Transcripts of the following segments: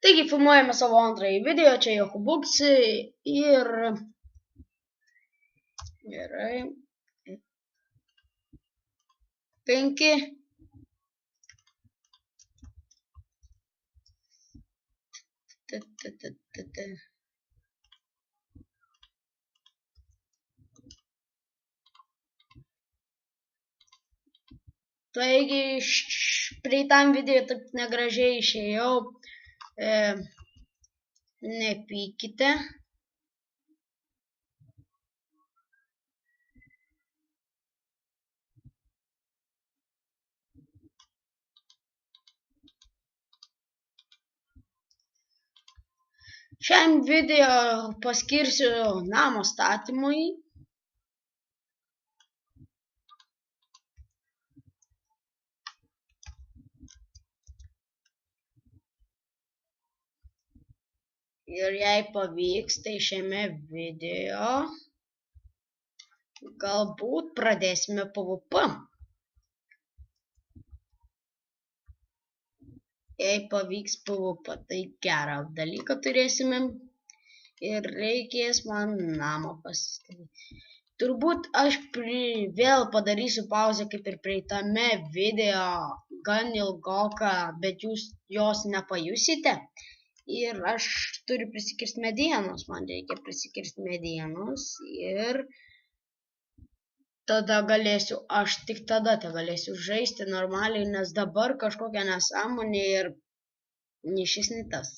Taigi filmuojame savo antrąjį video, čia Jokubuksi ir gerai. 5. Taigi prieitam video taip negražiai išėjau. Nepykite. Šiam video paskirsiu namo statymui. Ir jei pavyks, tai šiame video galbūt pradėsime PvP. Jei pavyks PvP, tai gerą dalyką turėsime ir reikės man namą pasistatyti. Turbūt aš vėl padarysiu pauzę kaip ir praeitame video, gan ilgoką, bet jūs jos nepajusite. Ir aš turiu prisikirsti medienos, man reikia prisikirsti medienos ir tada galėsiu, aš tik tada galėsiu žaisti normaliai, nes dabar kažkokia nesąmonė ir nei šis, nei tas.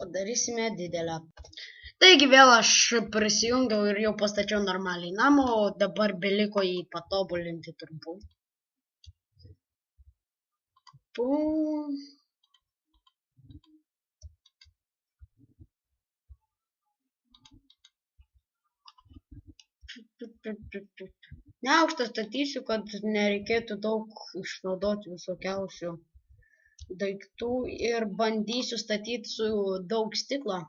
Padarysime didelę. Taigi vėl aš prisijungiau ir jau pastačiau normaliai namą, o dabar beliko jį patobulinti turbūt. Neaukštą statysiu, kad nereikėtų daug išnaudoti visokiausių daiktų ir bandysiu statyti su daug stiklo.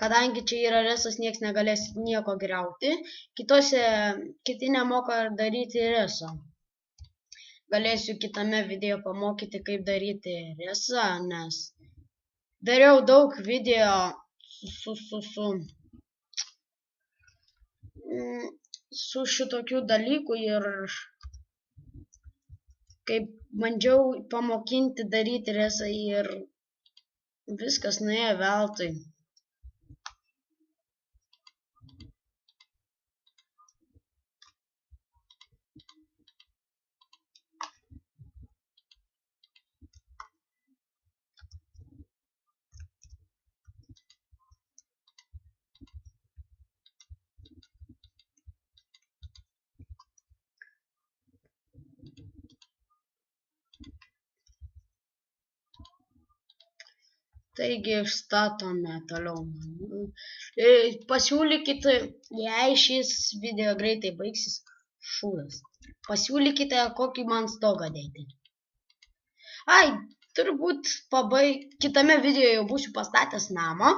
Kadangi čia yra resas, nieks negalės nieko griauti. Kiti nemoka daryti reso. Galėsiu kitame video pamokyti, kaip daryti resą, nes dariau daug video su šitokių dalykų ir kaip bandžiau pamokinti daryti resą ir viskas nuėjo veltui. Taigi statome toliau. Pasiūlykite, jei šis video greitai baigsis, šūdas. Pasiūlykite, kokį man stogą dėti. Turbūt kitame video jau būsiu pastatęs namą.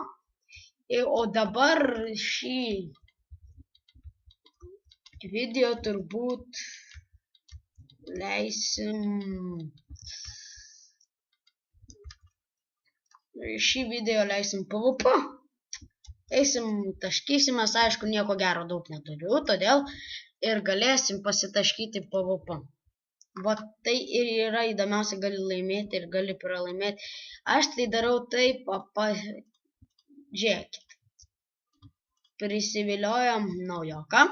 O dabar šį video turbūt leisim... Šį video leisim PvP. Eisim, taškysimės, aišku, nieko gero daug neturiu, todėl ir galėsim pasitaškyti PvP. Va tai ir yra įdomiausia, gali laimėti ir gali pralaimėti. Aš tai darau taip, žiūrėkit. Prisiviliojam naujoką.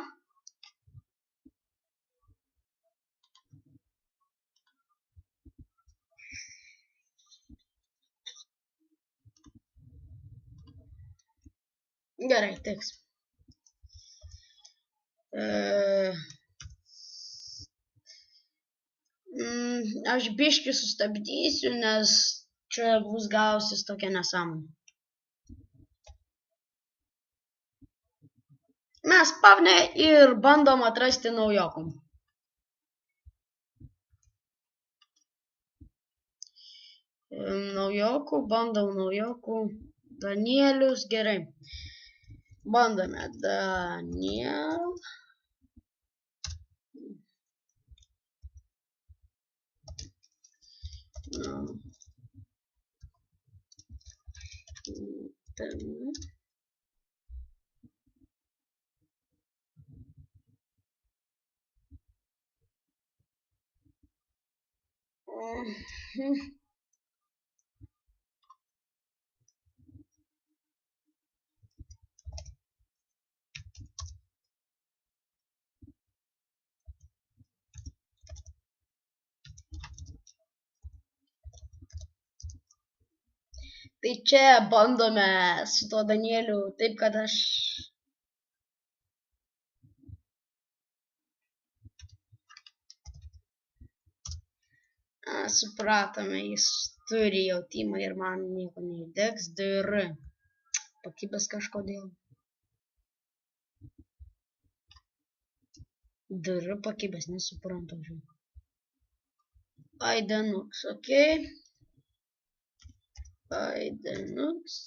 Gerai, tiks. Aš biškį sustabdysiu, nes čia bus gausis tokia nesąmonė. Mes spavne ir bandom atrasti naujokų. Bandom naujokų. Danielius, gerai. Bandome Daniel. Tai čia bandome su tuo Danieliu taip, kad aš... Supratome, jis turi jautimą ir man nieko neįdegs. DR. Pakibęs kažkodėl. DR pakibęs, nesuprantu. Aidenux, ok. Aidenux.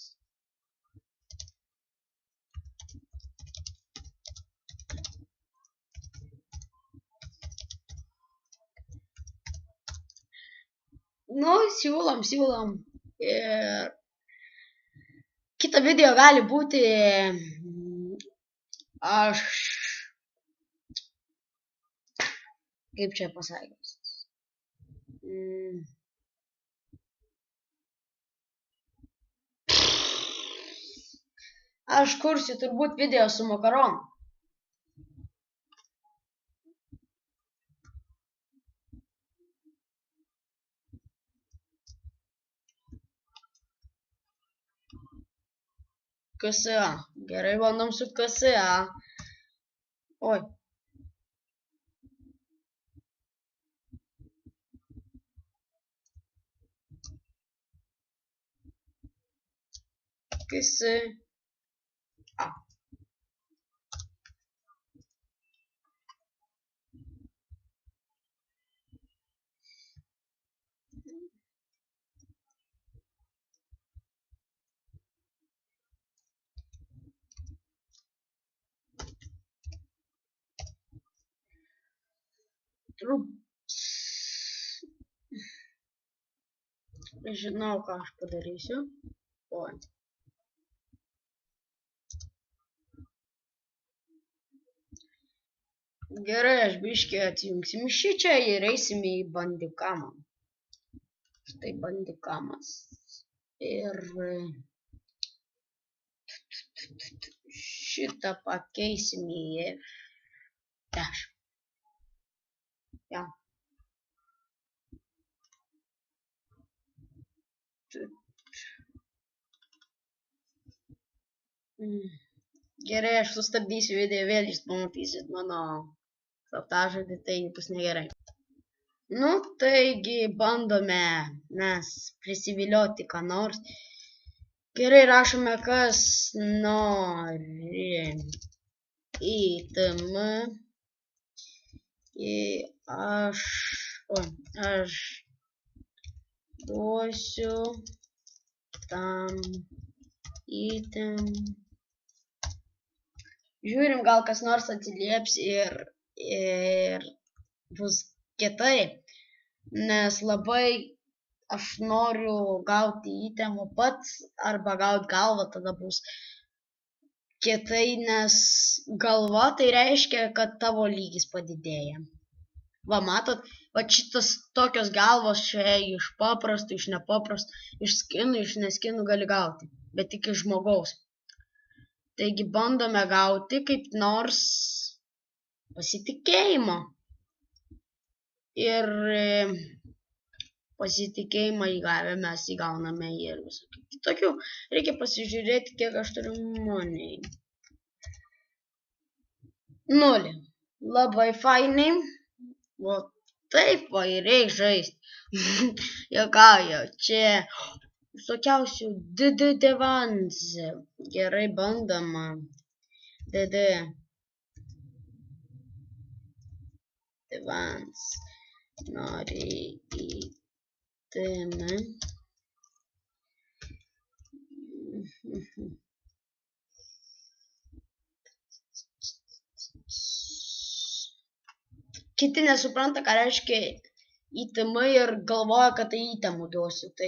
Nu, siūlom. Ir kitą video gali būti aš... Kaip čia pasakius? Aš kursiu turbūt video su makaronu. KSA. Gerai, bandom su KSA. Oi. KSA. Žinau, ką aš padarysiu. Oi. Gerai, aš biškį atjungsim šičia ir eisim į bandikamą. Štai bandikamas. Ir šitą pakeisim į F10. Ja. Gerai, aš sustabdysiu video, vėl jūs pamatysit mano slaptažodį, tai bus negerai. Nu, taigi bandome mes prisivilioti ką nors. Gerai, rašome, kas nori ITM. Aš duosiu tam ITM. Žiūrim, gal kas nors atsilieps ir bus kitaip, nes labai aš noriu gauti įtemų pats arba gauti galvą, tada bus kietai, nes galva tai reiškia, kad tavo lygis padidėja. Va, matot, va šitas tokios galvos čia iš paprastų, iš nepaprastų, iš skinų, iš neskinų gali gauti, bet tik iš žmogaus. Taigi bandome gauti kaip nors pasitikėjimą. Ir pasitikėjimą įgavę mes įgauname ir visokių kitokių. Reikia pasižiūrėti, kiek aš turiu money. 0. Labai fainai. O taip va ir reikia žaisti. Jokauju, čia visokiausių DD Devans. Gerai bandoma. DD Devans. Nori įtemą. Kiti nesupranta, ką reiškia įtemą ir galvoja, kad tai įtemų duosiu. Tai